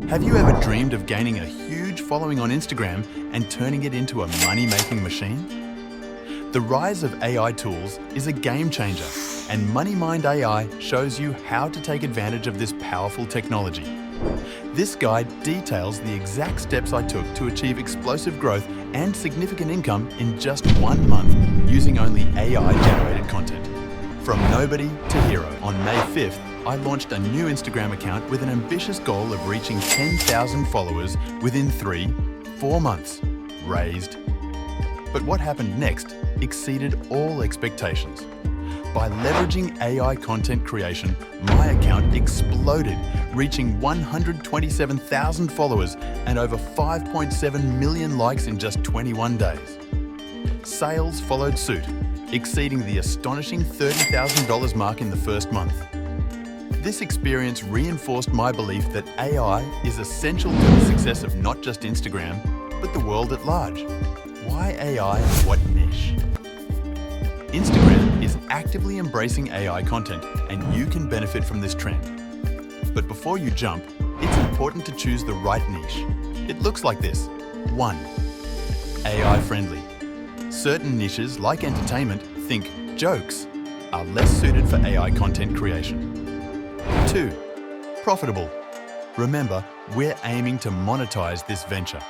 Have you ever dreamed of gaining a huge following on Instagram and turning it into a money-making machine? The rise of AI tools is a game changer, and MoneyMind AI shows you how to take advantage of this powerful technology. This guide details the exact steps I took to achieve explosive growth and significant income in just 1 month using only AI-generated content. From nobody to hero, on May 5th, I launched a new Instagram account with an ambitious goal of reaching 10,000 followers within 3-4 months. Raised. But what happened next exceeded all expectations. By leveraging AI content creation, my account exploded, reaching 127,000 followers and over 5.7 million likes in just 21 days. Sales followed suit, exceeding the astonishing $30,000 mark in the first month. This experience reinforced my belief that AI is essential to the success of not just Instagram, but the world at large. Why AI and what niche? Instagram is actively embracing AI content, and you can benefit from this trend. But before you jump, it's important to choose the right niche. It looks like this. 1. AI friendly. Certain niches, like entertainment, think jokes, are less suited for AI content creation. 2. Profitable. Remember, we're aiming to monetize this venture.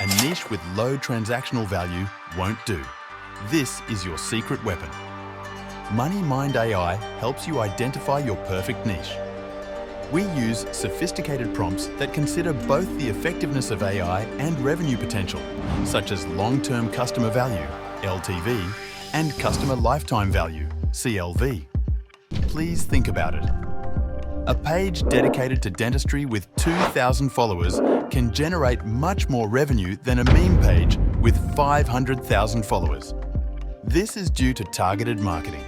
A niche with low transactional value won't do. This is your secret weapon. MoneyMind AI helps you identify your perfect niche. We use sophisticated prompts that consider both the effectiveness of AI and revenue potential, such as long-term customer value, LTV, and customer lifetime value, CLV. Please think about it. A page dedicated to dentistry with 2,000 followers can generate much more revenue than a meme page with 500,000 followers. This is due to targeted marketing.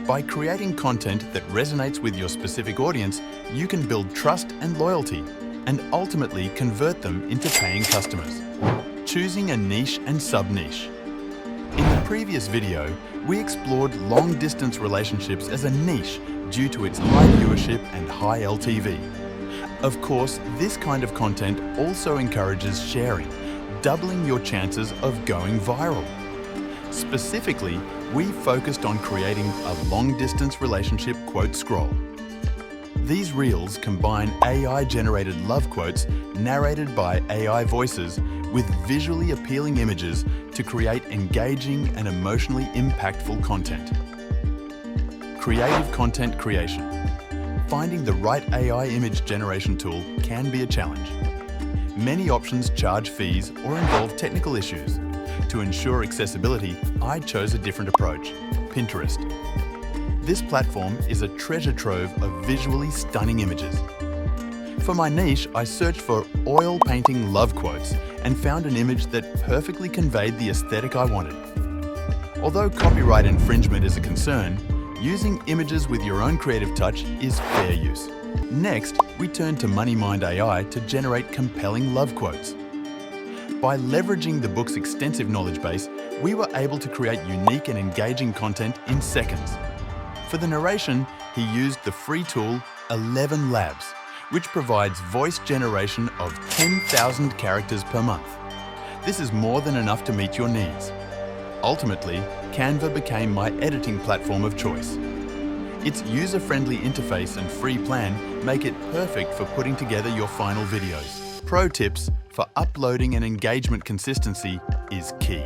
By creating content that resonates with your specific audience, you can build trust and loyalty, and ultimately convert them into paying customers. Choosing a niche and sub-niche. In the previous video, we explored long-distance relationships as a niche due to its high viewership and high LTV. Of course, this kind of content also encourages sharing, doubling your chances of going viral. Specifically, we focused on creating a long-distance relationship quote scroll. These reels combine AI-generated love quotes narrated by AI voices with visually appealing images to create engaging and emotionally impactful content. Creative content creation. Finding the right AI image generation tool can be a challenge. Many options charge fees or involve technical issues. To ensure accessibility, I chose a different approach: Pinterest. This platform is a treasure trove of visually stunning images. For my niche, I searched for oil painting love quotes and found an image that perfectly conveyed the aesthetic I wanted. Although copyright infringement is a concern, using images with your own creative touch is fair use. Next, we turned to MoneyMind AI to generate compelling love quotes. By leveraging the book's extensive knowledge base, we were able to create unique and engaging content in seconds. For the narration, he used the free tool 11 Labs, which provides voice generation of 10,000 characters per month. This is more than enough to meet your needs. Ultimately, Canva became my editing platform of choice. Its user-friendly interface and free plan make it perfect for putting together your final videos. Pro tips for uploading and engagement consistency is key.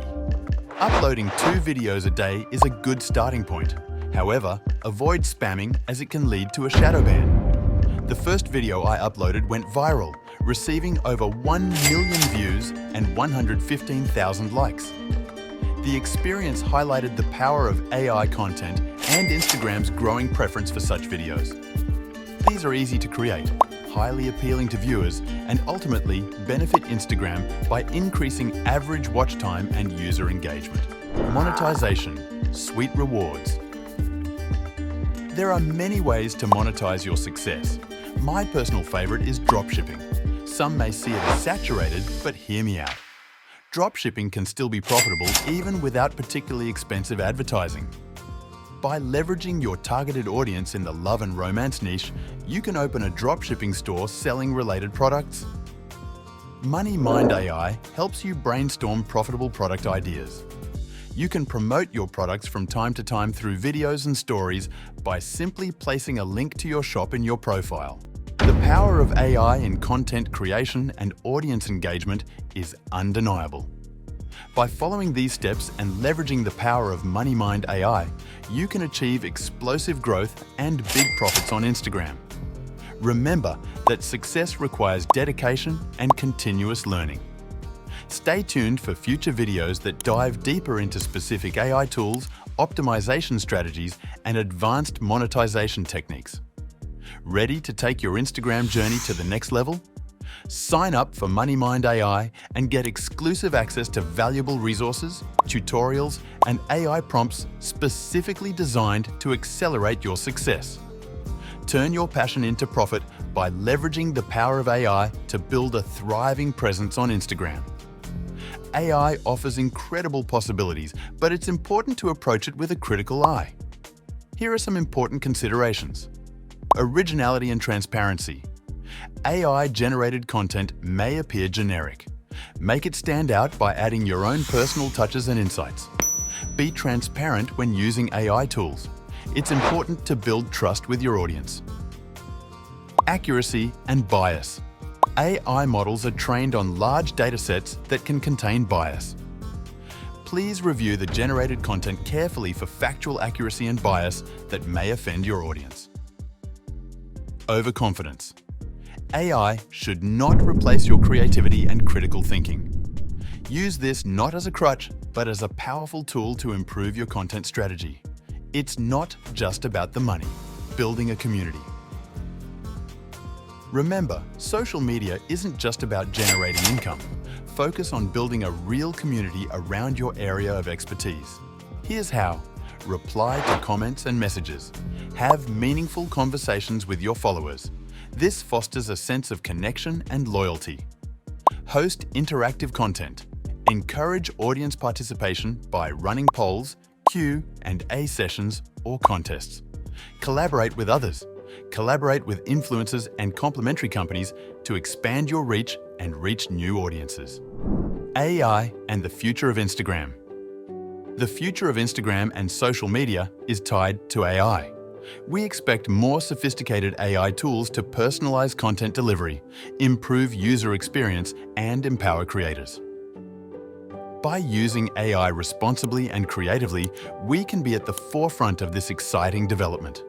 Uploading 2 videos a day is a good starting point. However, avoid spamming as it can lead to a shadow ban. The first video I uploaded went viral, receiving over 1 million views and 115,000 likes. The experience highlighted the power of AI content and Instagram's growing preference for such videos. These are easy to create, highly appealing to viewers, and ultimately benefit Instagram by increasing average watch time and user engagement. Monetization, sweet rewards. There are many ways to monetize your success. My personal favorite is dropshipping. Some may see it as saturated, but hear me out. Dropshipping can still be profitable even without particularly expensive advertising. By leveraging your targeted audience in the love and romance niche, you can open a dropshipping store selling related products. MoneyMind AI helps you brainstorm profitable product ideas. You can promote your products from time to time through videos and stories by simply placing a link to your shop in your profile. The power of AI in content creation and audience engagement is undeniable. By following these steps and leveraging the power of MoneyMind AI, you can achieve explosive growth and big profits on Instagram. Remember that success requires dedication and continuous learning. Stay tuned for future videos that dive deeper into specific AI tools, optimization strategies, and advanced monetization techniques. Ready to take your Instagram journey to the next level? Sign up for MoneyMind AI and get exclusive access to valuable resources, tutorials, and AI prompts specifically designed to accelerate your success. Turn your passion into profit by leveraging the power of AI to build a thriving presence on Instagram. AI offers incredible possibilities, but it's important to approach it with a critical eye. Here are some important considerations. Originality and transparency. AI-generated content may appear generic. Make it stand out by adding your own personal touches and insights. Be transparent when using AI tools. It's important to build trust with your audience. Accuracy and bias. AI models are trained on large datasets that can contain bias. Please review the generated content carefully for factual accuracy and bias that may offend your audience. Overconfidence. AI should not replace your creativity and critical thinking. Use this not as a crutch, but as a powerful tool to improve your content strategy. It's not just about the money, building a community. Remember, social media isn't just about generating income. Focus on building a real community around your area of expertise. Here's how. Reply to comments and messages. Have meaningful conversations with your followers. This fosters a sense of connection and loyalty. Host interactive content. Encourage audience participation by running polls, Q&A sessions, or contests. Collaborate with others. Collaborate with influencers and complementary companies to expand your reach and reach new audiences. AI and the future of Instagram. The future of Instagram and social media is tied to AI. We expect more sophisticated AI tools to personalize content delivery, improve user experience, and empower creators. By using AI responsibly and creatively, we can be at the forefront of this exciting development.